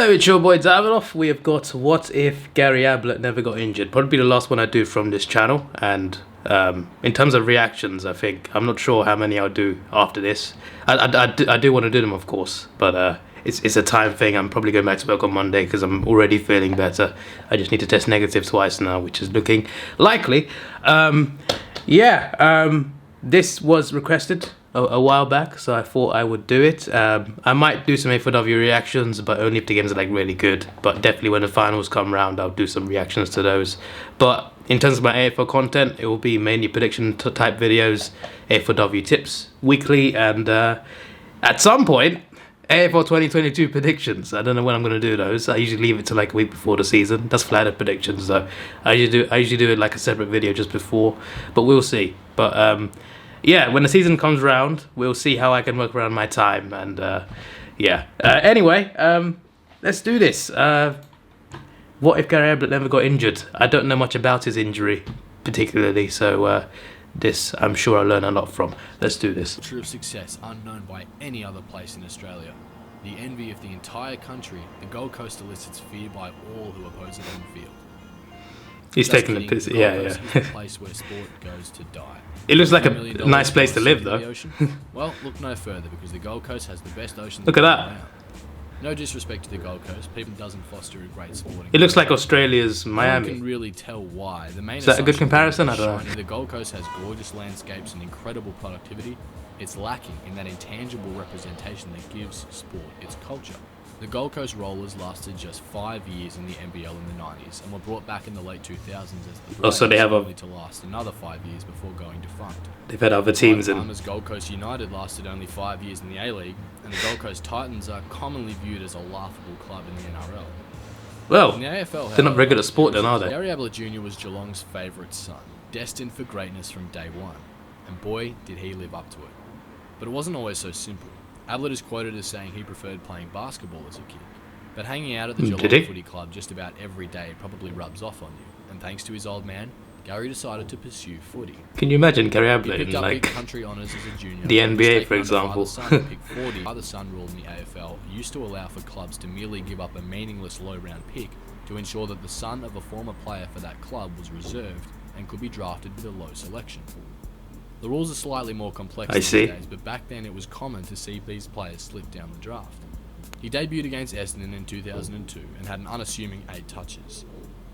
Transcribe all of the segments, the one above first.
Hello, it's your boy Davidoff. We have got What If Gary Ablett Never Got Injured. Probably the last one I do from this channel. And in terms of reactions, I think, I'm not sure how many I'll do after this. I do want to do them, of course. But it's a time thing. I'm probably going back to work on Monday because I'm already feeling better. I just need to test negative twice now, which is looking likely. This was requested a while back, so I thought I would do it. I might do some AFOW reactions, but only if the games are like really good. But definitely when the finals come round, I'll do some reactions to those. But in terms of my AFL content, it will be mainly prediction type videos, AFOW tips weekly, and at some point, AFL 2022 predictions. I don't know when I'm going to do those. I usually leave it to like a week before the season. That's flatter predictions though. I usually do it like a separate video just before, but we'll see. But yeah, when the season comes around, we'll see how I can work around my time. And anyway, let's do this. What if Gary Ablett never got injured? I don't know much about his injury particularly, so this I'm sure I'll learn a lot from. Let's do this. Culture of success unknown by any other place in Australia. The envy of the entire country, the Gold Coast elicits fear by all who oppose it on the field. He's Just taking kidding, the piss. the Yeah, Gold yeah. Coast is the place where sport goes to die. It looks like a $1 million nice place to for live, the though. ocean? Well, look no further because the Gold Coast has the best ocean. Look at that. around. No disrespect to the Gold Coast, people doesn't foster a great sporting. It looks like Australia's No one Miami. can really tell why. The main Is that a good assumption comparison? is I don't know. shiny. The Gold Coast has gorgeous landscapes and incredible productivity. It's lacking in that intangible representation that gives sport its culture. The Gold Coast Rollers lasted just 5 years in the NBL in the 90s and were brought back in the late 2000s as the Oh, so they have a- only to last another 5 years before going defunct. They've had other teams in. Farmers Gold Coast United lasted only 5 years in the A-League, and the Gold Coast Titans are commonly viewed as a laughable club in the NRL. Well, In the AFL, they're not very good at sport then, are they? Gary Ablett Jr. was Geelong's favourite son, destined for greatness from day one, and boy, did he live up to it. But it wasn't always so simple. Ablett is quoted as saying he preferred playing basketball as a kid, but hanging out at the Did he? Geelong footy club just about every day probably rubs off on you, and thanks to his old man, Gary decided to pursue footy. Can you imagine Gary He Ablett picked in up big like country honours as a junior. the and was NBA, taken for under example? Father Son, who picked 40. Father Son rule in the AFL used to allow for clubs to merely give up a meaningless low-round pick to ensure that the son of a former player for that club was reserved and could be drafted with a low selection. The rules are slightly more complex these days, but back then it was common to see these players slip down the draft. He debuted against Essendon in 2002 and had an unassuming 8 touches.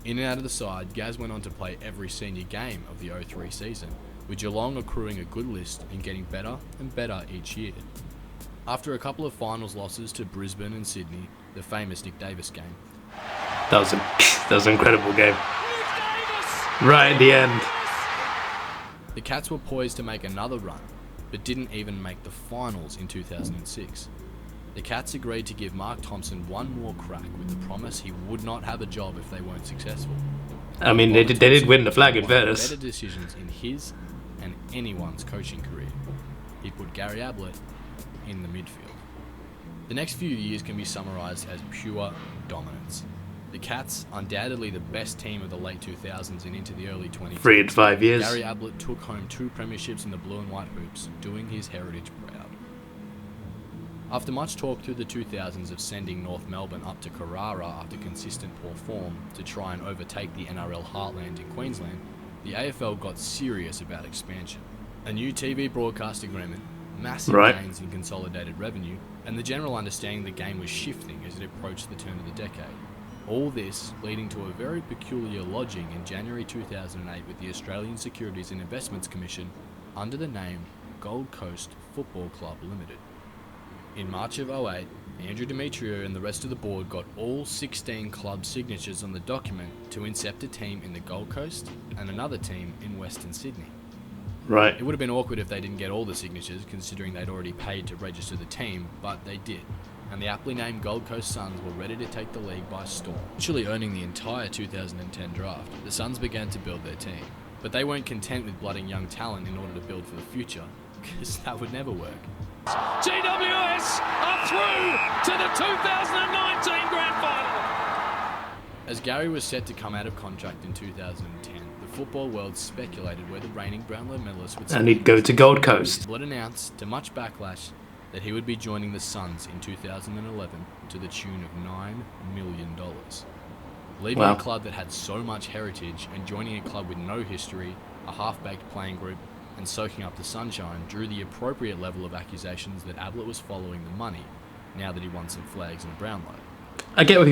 In and out of the side, Gaz went on to play every senior game of the 03 season, with Geelong accruing a good list and getting better and better each year. After a couple of finals losses to Brisbane and Sydney, the famous Nick Davis game, that was an incredible game. Right at the end. the Cats were poised to make another run, but didn't even make the finals in 2006. The Cats agreed to give Mark Thompson one more crack with the promise he would not have a job if they weren't successful. I mean, they did win the flag in One of the fairness. better decisions in his and anyone's coaching career. He put Gary Ablett in the midfield. The next few years can be summarised as pure dominance. The Cats, undoubtedly the best team of the late 2000s and into the early 2010s. 3 and 5 years. Gary Ablett took home 2 premierships in the blue and white hoops, doing his heritage proud. After much talk through the 2000s of sending North Melbourne up to Carrara after consistent poor form to try and overtake the NRL heartland in Queensland, the AFL got serious about expansion. A new TV broadcast agreement, massive gains in consolidated revenue, and the general understanding the game was shifting as it approached the turn of the decade. All this leading to a very peculiar lodging in January 2008 with the Australian Securities and Investments Commission under the name Gold Coast Football Club Limited. In March of 08, Andrew Demetrio and the rest of the board got all 16 club signatures on the document to incept a team in the Gold Coast and another team in Western Sydney. Right. It would have been awkward if they didn't get all the signatures, considering they'd already paid to register the team, but they did, and the aptly named Gold Coast Suns were ready to take the league by storm. Actually earning the entire 2010 draft, the Suns began to build their team, but they weren't content with blooding young talent in order to build for the future, because that would never work. GWS are through to the 2019 Grand Final. As Gary was set to come out of contract in 2010, the football world speculated where the reigning Brownlow medalist would And he'd go to Gold Coast. Ablett announced, to much backlash, that he would be joining the Suns in 2011 to the tune of $9 million. Leaving Wow. a club that had so much heritage and joining a club with no history, a half-baked playing group, and soaking up the sunshine drew the appropriate level of accusations that Ablett was following the money, now that he won some flags in a Brownlow. I get why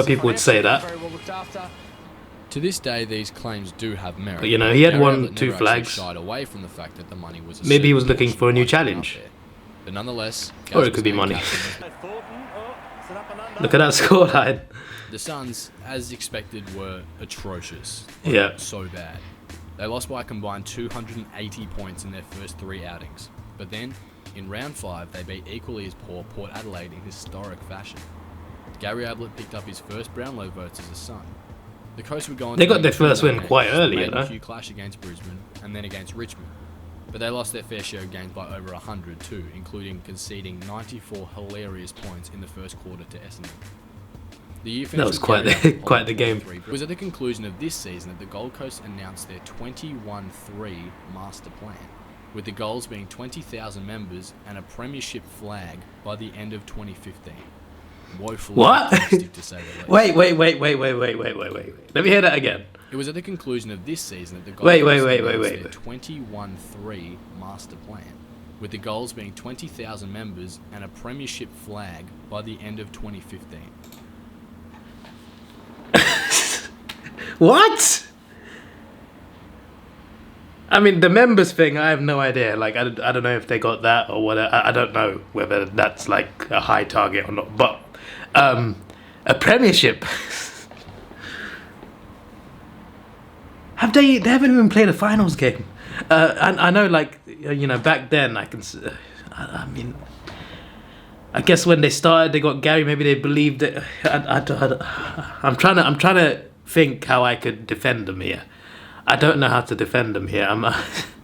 people would say that. To this day, these claims do have merit. But, you know, he had Gary won Ablett 2 never actually flags. shied away from the fact that the money was a Maybe he was certain looking portion for a new of what went challenge. out there. But nonetheless, Or Gaz it could be was named money. captain. Look at that scoreline. The Suns, as expected, were atrocious. Yeah. So bad. They lost by a combined 280 points in their first 3 outings. But then, in round 5, they beat equally as poor Port Adelaide in historic fashion. Gary Ablett picked up his first Brownlow votes as a Sun. The Coast would go on They to got win their 2 first win games, quite early, made you know. a few clash against Brisbane and then against Richmond. But they lost their fair share of games by over 100 too, including conceding 94 hilarious points in the first quarter to Essendon. The year That was finished quite with the- Gary Ablett quite the on game. 23. It was at the conclusion of this season that the Gold Coast announced their 21-3 master plan, with the goals being 20,000 members and a premiership flag by the end of 2015. Woefully What? optimistic, to say the least. Wait. Let me hear that again. It was at the conclusion of this season that the Gold Wait, Coast wait. announced their 21-3 master plan, with the goals being 20,000 members and a premiership flag by the end of 2015. What? I mean, the members thing, I have no idea. Like, I don't know if they got that or whether... I don't know whether that's, like, a high target or not. But, a premiership... They haven't even played a finals game. I know, like, you know, back then, I mean... I guess when they started, they got Gary. Maybe they believed it. I'm trying to think how I could defend them here. I don't know how to defend them here.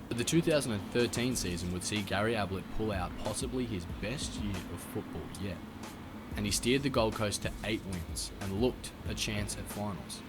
But the 2013 season would see Gary Ablett pull out possibly his best year of football yet, and he steered the Gold Coast to 8 wins and looked a chance at finals.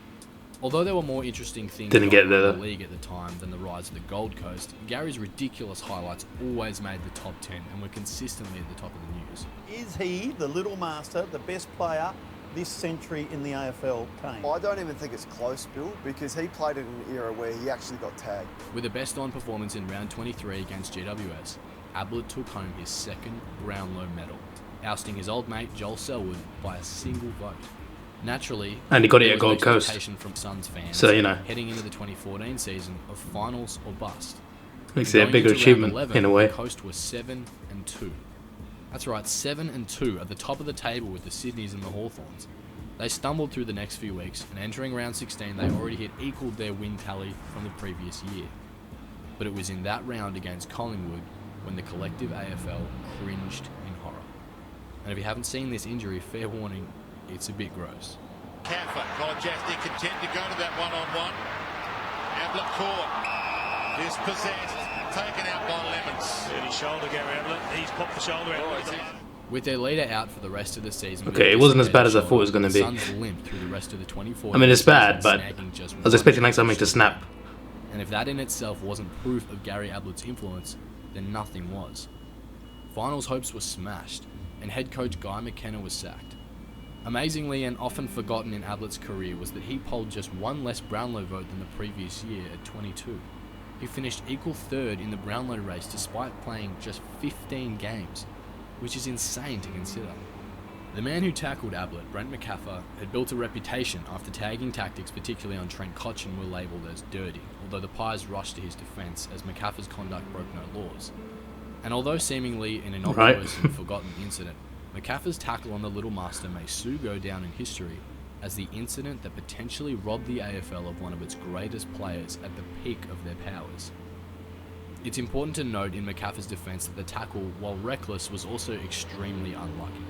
Although there were more interesting things Didn't get going on there. in the league at the time than the rise of the Gold Coast, Gary's ridiculous highlights always made the top 10 and were consistently at the top of the news. Is he, the little master, the best player this century in the AFL, Kane? I don't even think it's close, Bill, because he played in an era where he actually got tagged. With a best-on performance in round 23 against GWS, Ablett took home his 2nd Brownlow medal, ousting his old mate Joel Selwood by a single vote. Naturally, And he got it there at was Gold an Coast. expectation from Suns fans So, you know. heading into the 2014 season of finals or bust. Makes it a Going bigger into round achievement 11, in a way. The Coast was 7-2. That's right, 7-2 at the top of the table with the Sydneys and the Hawthorns. They stumbled through the next few weeks, and entering round 16, they already had equalled their win tally from the previous year. But it was in that round against Collingwood when the collective AFL cringed in horror. And if you haven't seen this injury, fair warning, it's a bit gross. Kaffer, Kolajasti content to go to that one-on-one. Ablett caught, dispossessed, taken out by Lemons. Dirty shoulder, Gary Ablett. He's popped the shoulder out. With their leader out for the rest of the season... with Okay, a it wasn't as bad dislocated as I thought it was shoulder, gonna the be. Suns limped through the rest of the 24. I mean, it's bad, but snagging just I was one expecting like something to championship. snap. And if that in itself wasn't proof of Gary Ablett's influence, then nothing was. Finals hopes were smashed, and head coach Guy McKenna was sacked. Amazingly and often forgotten in Ablett's career was that he polled just 1 less Brownlow vote than the previous year at 22. He finished equal 3rd in the Brownlow race despite playing just 15 games, which is insane to consider. The man who tackled Ablett, Brent McCaffer, had built a reputation after tagging tactics, particularly on Trent Cotchin, were labelled as dirty, although the Pies rushed to his defence as McCaffer's conduct broke no laws. And although seemingly an innocuous and forgotten incident, McCaffer's tackle on the Little Master may soon go down in history as the incident that potentially robbed the AFL of one of its greatest players at the peak of their powers. It's important to note in McCaffer's defence that the tackle, while reckless, was also extremely unlucky.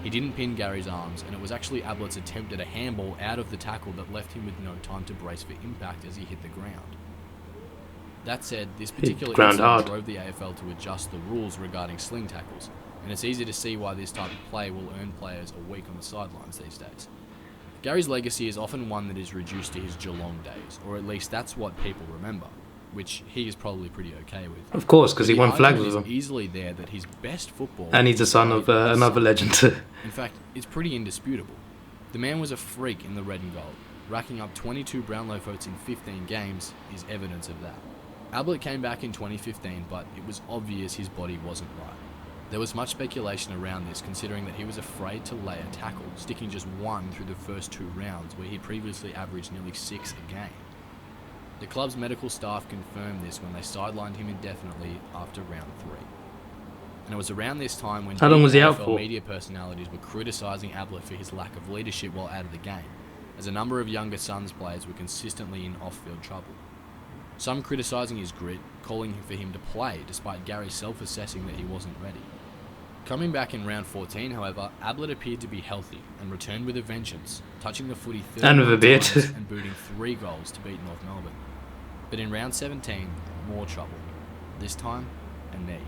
He didn't pin Gary's arms, and it was actually Ablett's attempt at a handball out of the tackle that left him with no time to brace for impact as he hit the ground. That said, this particular ground incident hard. drove the AFL to adjust the rules regarding sling tackles, and it's easy to see why this type of play will earn players a week on the sidelines these days. Gary's legacy is often one that is reduced to his Geelong days, or at least that's what people remember. which he is probably pretty okay with. Of course, because he The won flags argument with is them. easily there that his best football... And he's the son of another legend. In fact, it's pretty indisputable. The man was a freak in the red and gold. Racking up 22 Brownlow votes in 15 games is evidence of that. Ablett came back in 2015, but it was obvious his body wasn't right. There was much speculation around this, considering that he was afraid to lay a tackle, sticking just one through the first 2 rounds, where he previously averaged nearly 6 a game. The club's medical staff confirmed this when they sidelined him indefinitely after round 3. And it was around this time when How long was he out AFL for? media personalities were criticising Ablett for his lack of leadership while out of the game, as a number of younger Suns players were consistently in off-field trouble. Some criticising his grit, calling for him to play, despite Gary self-assessing that he wasn't ready. Coming back in round 14, however, Ablett appeared to be healthy and returned with a vengeance, touching the footy 30 And with a beard. times and booting 3 goals to beat North Melbourne. But in round 17, more trouble. This time, a knee.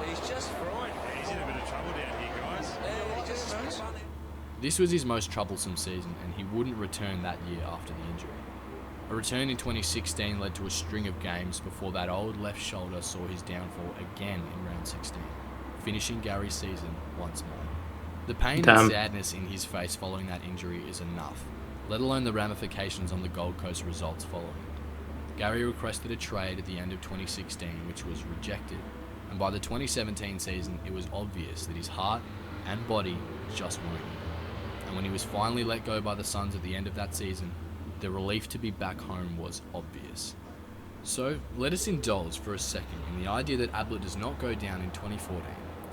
He's just frightened. He's in a bit of trouble down here, guys. This was his most troublesome season, and he wouldn't return that year after the injury. A return in 2016 led to a string of games before that old left shoulder saw his downfall again in round 16, finishing Gary's season once more. The pain Damn. and sadness in his face following that injury is enough, let alone the ramifications on the Gold Coast results following. Gary requested a trade at the end of 2016, which was rejected, and by the 2017 season it was obvious that his heart and body just weren't. And when he was finally let go by the Suns at the end of that season, the relief to be back home was obvious. So, let us indulge for a second in the idea that Ablett does not go down in 2014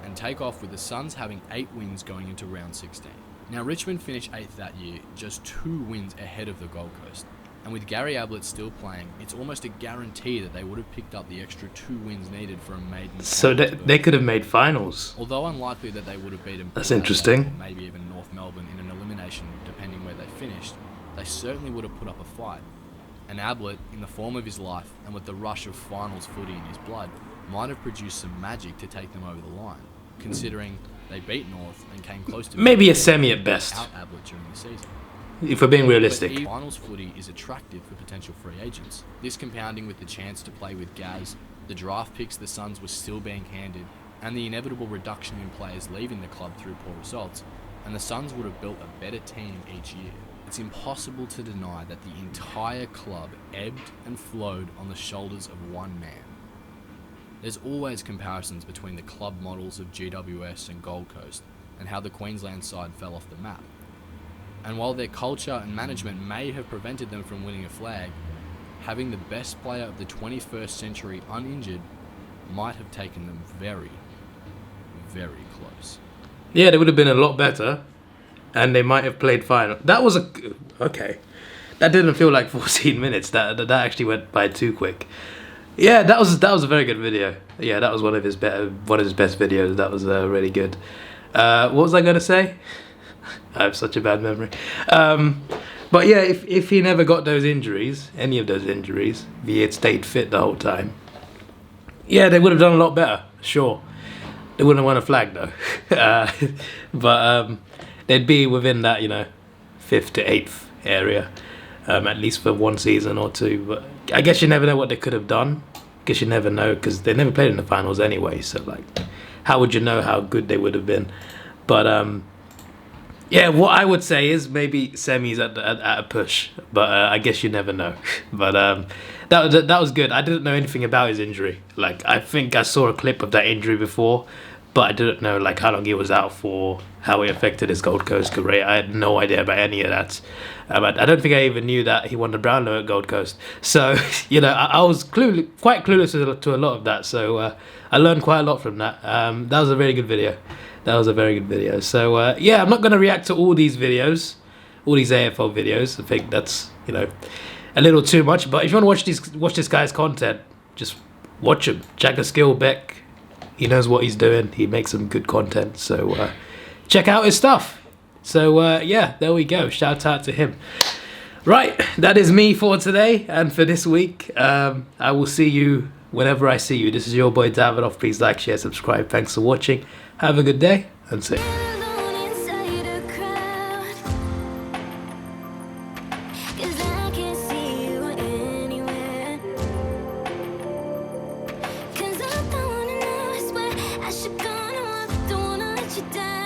and take off with the Suns having 8 wins going into round 16. Now, Richmond finished 8th that year, just 2 wins ahead of the Gold Coast. And with Gary Ablett still playing, it's almost a guarantee that they would have picked up the extra 2 wins needed for a maiden. So they could have made finals. Although unlikely that they would have beaten That's Port interesting. Adelaide or maybe even North Melbourne in an elimination, depending where they finished, they certainly would have put up a fight. And Ablett, in the form of his life and with the rush of finals footy in his blood, might have produced some magic to take them over the line, considering they beat North and came close to Maybe a semi at best, out Ablett during the season. if we're being realistic. But finals footy is attractive for potential free agents. This compounding with the chance to play with Gaz, the draft picks the Suns were still being handed, and the inevitable reduction in players leaving the club through poor results, and the Suns would have built a better team each year. It's impossible to deny that the entire club ebbed and flowed on the shoulders of one man. There's always comparisons between the club models of GWS and Gold Coast, and how the Queensland side fell off the map. And while their culture and management may have prevented them from winning a flag, having the best player of the 21st century uninjured might have taken them very, very close. Yeah, they would have been a lot better, and they might have played final. That was okay. That didn't feel like 14 minutes. That actually went by too quick. Yeah, that was a very good video. Yeah, that was one of his best videos. That was really good. What was I gonna say? I have such a bad memory. But yeah, if he never got those injuries, any of those injuries, if he had stayed fit the whole time, yeah, they would have done a lot better. Sure, they wouldn't have won a flag though. But they'd be within that 5th to 8th area, at least for 1 season or 2. But I guess you never know what they could have done. Guess you never know because they never played in the finals anyway. So like, how would you know how good they would have been? But yeah, what I would say is maybe semis at a push, but I guess you never know. But that was good. I didn't know anything about his injury. Like, I think I saw a clip of that injury before, but I didn't know like how long he was out for, how it affected his Gold Coast career. I had no idea about any of that. I don't think I even knew that he won the Brownlow at Gold Coast. So I was quite clueless to a lot of that. So I learned quite a lot from that. That was a very good video. That was a very good video. So yeah, I'm not going to react to all these videos, all these AFL videos. I think that's a little too much. But if you want to watch this guy's content, just watch him. Jagger Skill Beck, he knows what he's doing. He makes some good content. So check out his stuff. So yeah, there we go. Shout out to him. Right, that is me for today and for this week. I will see you whenever I see you. This is your boy Davidoff. Please like, share, subscribe. Thanks for watching. Have a good day and see you. Guess you're gonna want, don't wanna let you down.